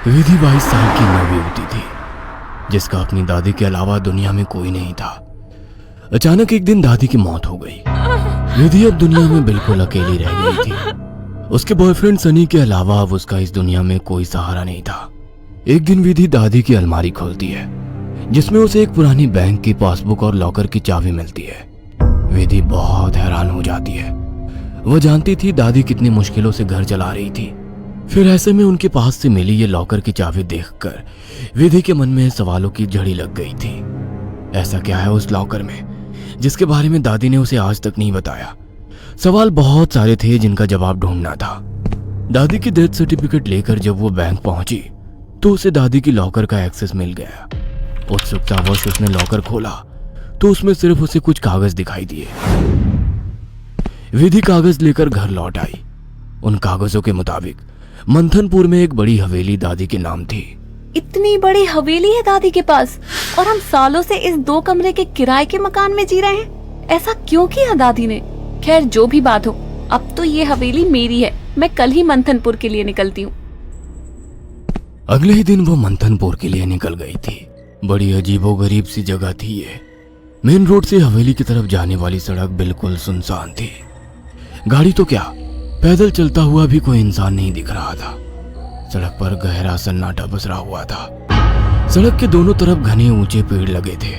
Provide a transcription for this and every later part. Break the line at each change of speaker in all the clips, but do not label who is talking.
विधि 22 साल की नवयुवती थी, जिसका अपनी दादी के अलावा दुनिया में कोई नहीं था। अचानक एक दिन दादी की मौत हो गई। विधि अब दुनिया में बिल्कुल अकेली रह गई थी। उसके बॉयफ्रेंड सनी के अलावा अब उसका इस दुनिया में कोई सहारा नहीं था। एक दिन विधि दादी की अलमारी खोलती है, जिसमें उसे एक पुरानी बैंक की पासबुक और लॉकर की चाबी मिलती है। विधि बहुत हैरान हो जाती है। वो जानती थी दादी कितनी मुश्किलों से घर चला रही थी। फिर ऐसे में उनके पास से मिली ये लॉकर की चाबी देखकर विधि के मन में सवालों की झड़ी लग गई थी। ऐसा क्या है उस लॉकर में जिसके बारे में दादी ने उसे आज तक नहीं बताया? सवाल बहुत सारे थे जिनका जवाब ढूंढना था। दादी की डेथ सर्टिफिकेट लेकर जब वो बैंक पहुंची तो उसे दादी की लॉकर का एक्सेस मिल गया। उत्सुकतावश उसने लॉकर खोला तो उसमें सिर्फ उसे कुछ कागज दिखाई दिए। विधि कागज लेकर घर लौट आई। उन कागजों के मुताबिक मंथनपुर में एक बड़ी हवेली दादी के नाम थी।
इतनी बड़ी हवेली है दादी के पास और हम सालों से इस 2 कमरे के किराए के मकान में जी रहे हैं। ऐसा क्यों किया दादी ने? खैर जो भी बात हो, अब तो ये हवेली मेरी है। मैं कल ही मंथनपुर के लिए निकलती हूँ।
अगले ही दिन वो मंथनपुर के लिए निकल गई थी। बड़ी अजीबोगरीब सी जगह थी ये। मेन रोड से हवेली की तरफ जाने वाली सड़क बिल्कुल सुनसान थी। गाड़ी तो क्या, पैदल चलता हुआ भी कोई इंसान नहीं दिख रहा था। सड़क पर गहरा सन्नाटा पसरा हुआ था। सड़क के दोनों तरफ घने ऊंचे पेड़ लगे थे।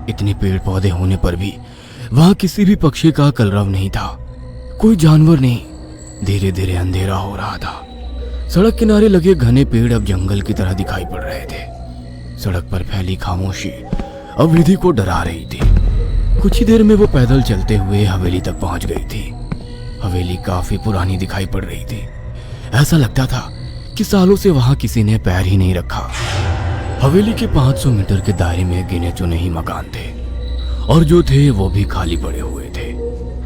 इतने पेड़ पौधे होने पर भी वहां किसी भी पक्षी का कलरव नहीं था, कोई जानवर नहीं। धीरे धीरे अंधेरा हो रहा था। सड़क किनारे लगे घने पेड़ अब जंगल की तरह दिखाई पड़ रहे थे। सड़क पर फैली खामोशी अब विधि को डरा रही थी। कुछ ही देर में वो पैदल चलते हुए हवेली तक पहुंच गई थी। हवेली काफी पुरानी दिखाई पड़ रही थी। ऐसा लगता था कि सालों से वहां किसी ने पैर ही नहीं रखा। हवेली के 500 मीटर के दायरे में गिने चुने ही मकान थे और जो थे वो भी खाली पड़े हुए थे।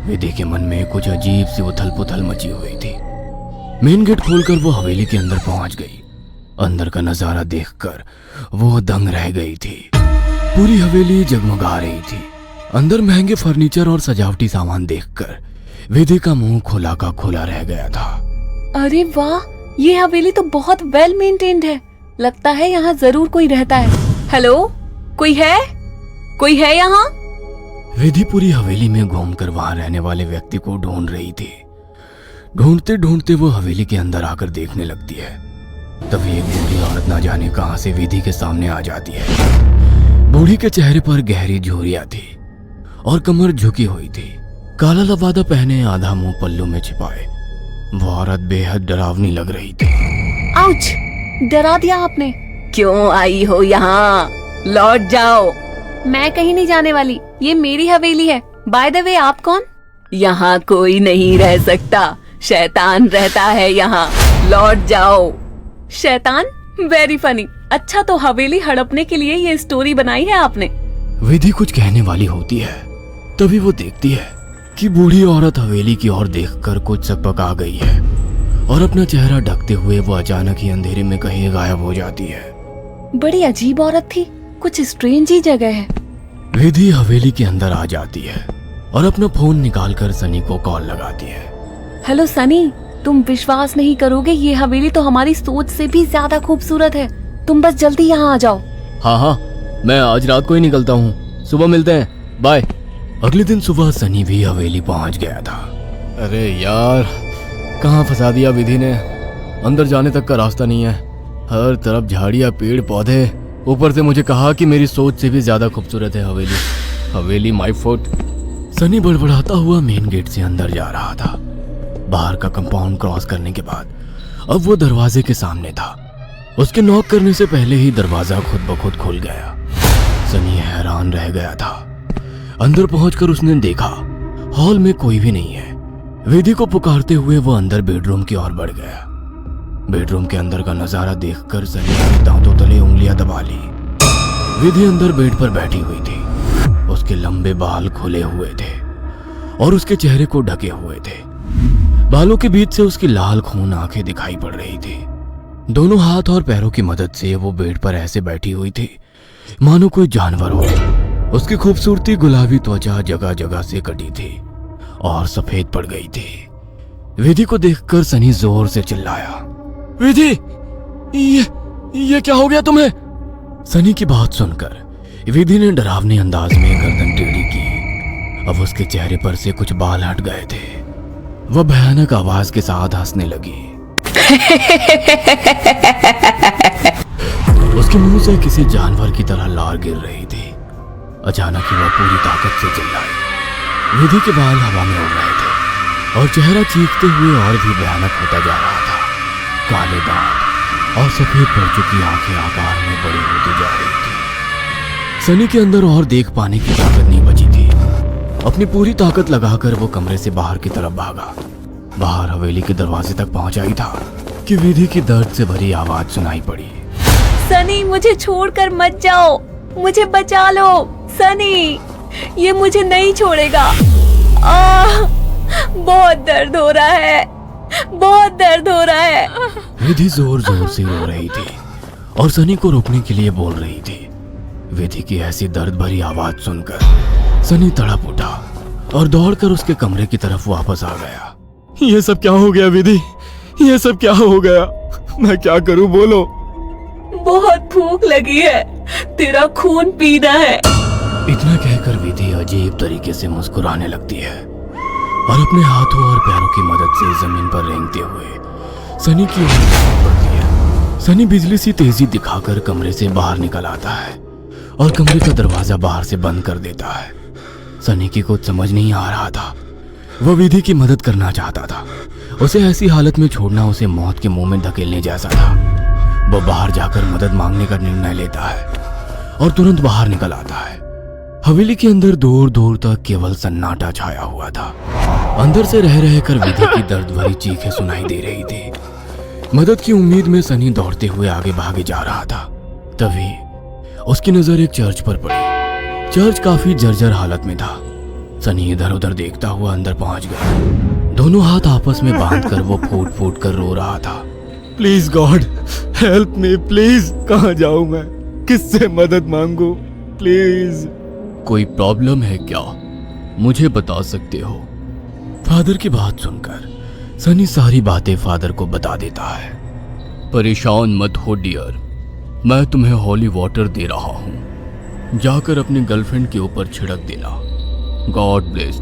विधि के मन में कुछ अजीब सी उथल पुथल मची हुई थी। मेन गेट खोलकर वो हवेली के अंदर पहुंच गई। अंदर का नजारा देखकर वो दंग रह गई थी। पूरी हवेली जगमगा रही थी। अंदर महंगे फर्नीचर और सजावटी सामान देखकर विधि का मुंह खुला का खुला रह गया था।
अरे वाह, ये हवेली तो बहुत वेल मेंटेन्ड है। लगता है यहाँ जरूर कोई रहता है। हेलो, कोई है? कोई है यहाँ?
विधि पूरी हवेली में घूमकर वहां रहने वाले व्यक्ति को ढूंढ रही थी। ढूंढते ढूंढते वो हवेली के अंदर आकर देखने लगती है। तभी एक बूढ़ी औरत ना जाने कहां से विधि के सामने आ जाती है। बूढ़ी के चेहरे पर गहरी झुर्रियां थी और कमर झुकी हुई थी। काला लबादा पहने, आधा मुंह पल्लू में छिपाए, वो औरत बेहद डरावनी लग रही थी।
आउच! डरा दिया आपने। क्यों आई हो यहाँ? लौट जाओ। मैं कहीं नहीं जाने वाली, ये मेरी हवेली है। बाय द वे, आप कौन? यहाँ कोई नहीं रह सकता, शैतान रहता है यहाँ। लौट जाओ। शैतान? Very funny. अच्छा, तो हवेली हड़पने के लिए ये स्टोरी बनाई है आपने?
विधि कुछ कहने वाली होती है, तभी वो देखती है कि बूढ़ी औरत हवेली की ओर देखकर कुछ सकपका गई है और अपना चेहरा ढकते हुए वो अचानक ही अंधेरे में कहीं गायब हो जाती है।
बड़ी अजीब औरत थी, कुछ स्ट्रेंज ही जगह है।
विधि हवेली के अंदर आ जाती है और अपना फोन निकालकर सनी को कॉल लगाती है।
हेलो सनी, तुम विश्वास नहीं करोगे, ये हवेली तो हमारी सोच से भी ज्यादा खूबसूरत है। तुम बस जल्दी यहाँ आ जाओ।
हाँ, मैं आज रात को ही निकलता हूँ। सुबह मिलते हैं, बाय। अगले दिन सुबह सनी भी हवेली पहुंच गया था। अरे यार, कहाँ फंसा दिया विधि ने। अंदर जाने तक का रास्ता नहीं है। हर तरफ झाड़ियाँ, पेड़ पौधे। ऊपर से मुझे कहा कि मेरी सोच से भी ज्यादा खूबसूरत है हवेली माय फुट। सनी बड़बड़ाता हुआ मेन गेट से अंदर जा रहा था। बाहर का कंपाउंड क्रॉस करने के बाद अब वो दरवाजे के सामने था। उसके नॉक करने से पहले ही दरवाजा खुद ब खुद खुल गया। सनी हैरान रह गया था। अंदर पहुंचकर उसने देखा हॉल में कोई भी नहीं है। विधि को पुकारते हुए वो अंदर बेडरूम की ओर बढ़ गया। बेडरूम के अंदर का नजारा देखकर सनी ने दांतों तले उंगलियां दबा ली। विधि अंदर बेड पर बैठी हुई थी। उसके लंबे बाल खुले हुए थे और उसके चेहरे को ढके हुए थे। बालों के बीच से उसकी लाल खून आंखें दिखाई पड़ रही थी। दोनों हाथ और पैरों की मदद से वो बेड पर ऐसे बैठी हुई थी मानो कोई जानवर हो। उसकी खूबसूरती गुलाबी त्वचा जगह जगह से कटी थी और सफेद पड़ गई थी। विधि को देखकर सनी जोर से चिल्लाया, विधि, ये क्या हो गया तुम्हें? सनी की बात सुनकर विधि ने डरावने अंदाज में गर्दन टेढ़ी की। अब उसके चेहरे पर से कुछ बाल हट गए थे। वह भयानक आवाज के साथ हंसने लगी। उसके मुंह से किसी जानवर की तरह लार गिर रही थी। अचानक ही वह पूरी ताकत से चिल्लाई। विधि के बाल हवा में उड़ रहे थे और चेहरा चीखते हुए और भी भयानक होता जा रहा था। काले दांत और सफेद पड़ चुकी आंखें आकार में बड़ी होती जा रही थी। सनी के अंदर और देख पाने की ताकत नहीं बची थी। अपनी पूरी ताकत लगाकर वो कमरे से बाहर की तरफ भागा। बाहर हवेली के दरवाजे तक पहुंचा ही था कि विधि की दर्द से भरी आवाज सुनाई पड़ी।
सनी, मुझे छोड़कर मत जाओ, मुझे बचा लो। सनी, ये मुझे नहीं छोड़ेगा। बहुत दर्द हो रहा है, बहुत दर्द हो रहा है।
विधि जोर जोर से रो रही थी और सनी को रोकने के लिए बोल रही थी। विधि की ऐसी दर्द भरी आवाज सुनकर सनी तड़प उठा और दौड़कर उसके कमरे की तरफ वापस आ गया। ये सब क्या हो गया विधि? ये सब क्या हो गया? मैं क्या करूं, बोलो।
बहुत भूख लगी है, तेरा खून पीना है।
इतना कहकर विधि अजीब तरीके से मुस्कुराने लगती है और अपने हाथों और पैरों की मदद से जमीन पर रेंगते हुए सनी की ओर बढ़ती है। सनी बिजली सी तेजी दिखाकर कमरे से बाहर निकल आता है और कमरे का दरवाजा बाहर से बंद कर देता है। सनी की कुछ समझ नहीं आ रहा था। वह विधि की मदद करना चाहता था। उसे ऐसी हालत में छोड़ना उसे मौत के मुंह में धकेलने जैसा था। वह बाहर जाकर मदद मांगने का निर्णय लेता है और तुरंत बाहर निकल आता है। हवेली के अंदर दूर दूर तक केवल सन्नाटा छाया हुआ था। अंदर से रह रहकर विधि की दर्द भरी चीखें सुनाई दे रही थी। मदद की उम्मीद में सनी दौड़ते हुए आगे भागे जा रहा था। तभी उसकी नजर एक चर्च पर पड़ी। चर्च काफी जर्जर हालत में था। सनी इधर उधर देखता हुआ अंदर पहुंच गया। दोनों हाथ आपस में बांधकर वो फूट फूट कर रो रहा था। Please God help me, please. कहाँ जाऊं मैं? किससे मदद मांगू? प्लीज। कोई प्रॉब्लम है क्या? मुझे बता सकते हो? फादर की बात सुनकर सनी सारी बातें फादर को बता देता है। परेशान मत हो डियर, मैं तुम्हें हॉली वाटर दे रहा हूं। जाकर अपनी गर्लफ्रेंड के ऊपर छिड़क देना। God bless.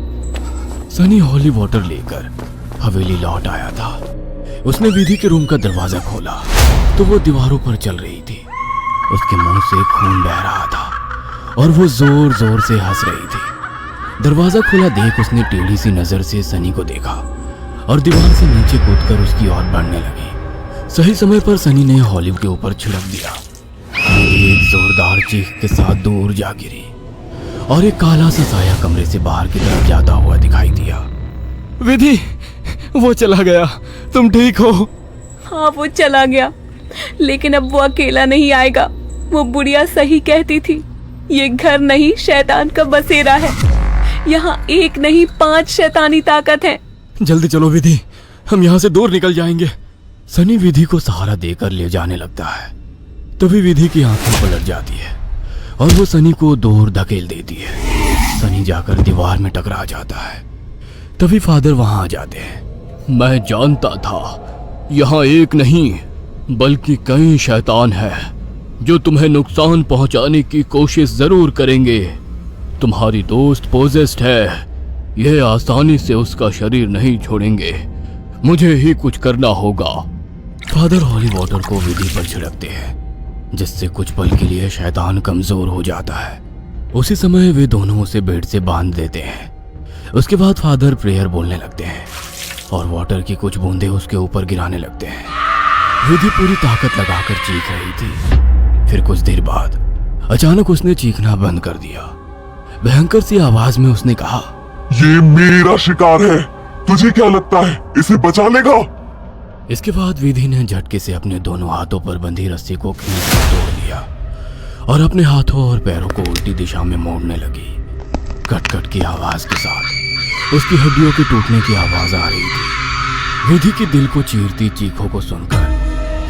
Sunny holy water लेकर हवेली लौट आया था। उसने विधि के रूम का दरवाजा खोला तो वो दीवारों पर चल रही थी। उसके मुंह से खून बह रहा था और वो जोर जोर से हंस रही थी। दरवाजा खुला देख उसने टेढ़ी सी नजर से सनी को देखा और दीवार से नीचे कूदकर उसकी ओर बढ़ने लगी। सही समय पर सनी ने हॉलिव के ऊपर छिड़क दिया। विधि एक जोरदार चीख के साथ दूर जा गिरी और एक काला सा साया कमरे से बाहर की तरफ जाता हुआ दिखाई दिया। विधि, वो चला गया। तुम ठीक हो?
हाँ, वो चला गया, लेकिन अब वो अकेला नहीं आएगा। वो बुढ़िया सही कहती थी, ये घर नहीं शैतान का बसेरा है। यहाँ एक नहीं 5 शैतानी ताकत है।
जल्दी चलो विधि, हम यहाँ से दूर निकल जाएंगे। सनी विधि को सहारा देकर ले जाने लगता है। तभी विधि की आंखें पलट जाती है और वो सनी को दूर धकेल देती है। सनी जाकर दीवार में टकरा जाता है। तभी फादर वहां आ जाते हैं। मैं जानता था यहाँ एक नहीं बल्कि कई शैतान हैं जो तुम्हें नुकसान पहुंचाने की कोशिश जरूर करेंगे। तुम्हारी दोस्त पोजेस्ड है, यह आसानी से उसका शरीर नहीं छोड़ेंगे। मुझे ही कुछ करना होगा। फादर हॉली वाटर को विधि पर छिड़कते हैं जिससे कुछ पल के लिए शैतान कमजोर हो जाता है। उसी समय वे दोनों उसे बेड से बांध देते हैं। उसके बाद फादर प्रेयर बोलने लगते हैं और वाटर की कुछ बूंदें उसके ऊपर गिराने लगते हैं। विधि पूरी ताकत लगाकर चीख रही थी। फिर कुछ देर बाद अचानक उसने चीखना बंद कर दिया। भयंकर सी आवाज में उसने कहा,
ये मेरा शिकार है, तुझे क्या लगता है इसे बचा लेगा?
इसके बाद विधि ने झटके से अपने दोनों हाथों पर बंधी रस्सी को खींचकर तोड़ लिया और अपने हाथों और पैरों को उल्टी दिशा में मोड़ने लगी। कट कट की आवाज के साथ उसकी हड्डियों के टूटने की आवाज आ रही थी। विधि की दिल को चीरती चीखों को सुनकर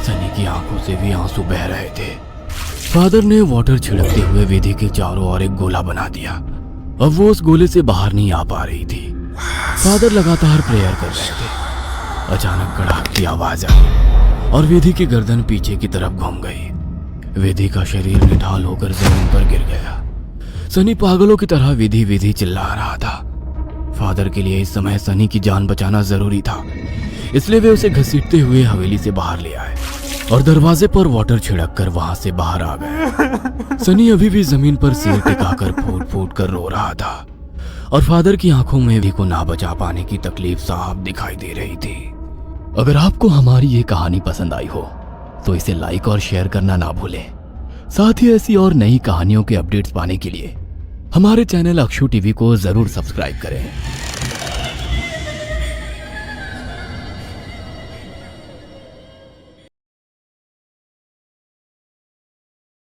सनी की आंखों से भी आंसू बह रहे थे। फादर ने वाटर छिड़कते हुए विधि के चारों ओर एक गोला बना दिया। अब वो उस गोले से बाहर नहीं आ पा रही थी। फादर लगातार प्रेयर कर रहे थे। अचानक कड़ाक की आवाज आई और विधि की गर्दन पीछे की तरफ घूम गई। विधि का शरीर निढाल होकर जमीन पर गिर गया। सनी पागलों की तरह विधि विधि चिल्ला रहा था। फादर के लिए इस समय सनी की जान बचाना जरूरी था, इसलिए वे उसे घसीटते हुए हवेली से बाहर ले आए और दरवाजे पर वाटर छिड़क कर वहां से बाहर आ गए। सनी अभी भी जमीन पर सिर टिकाकर फूट फूट कर रो रहा था और फादर की आंखों में विधि को ना बचा पाने की तकलीफ साफ दिखाई दे रही थी। अगर आपको हमारी ये कहानी पसंद आई हो तो इसे लाइक और शेयर करना ना भूलें। साथ ही ऐसी और नई कहानियों के अपडेट्स पाने के लिए हमारे चैनल अक्षु टीवी को जरूर सब्सक्राइब करें।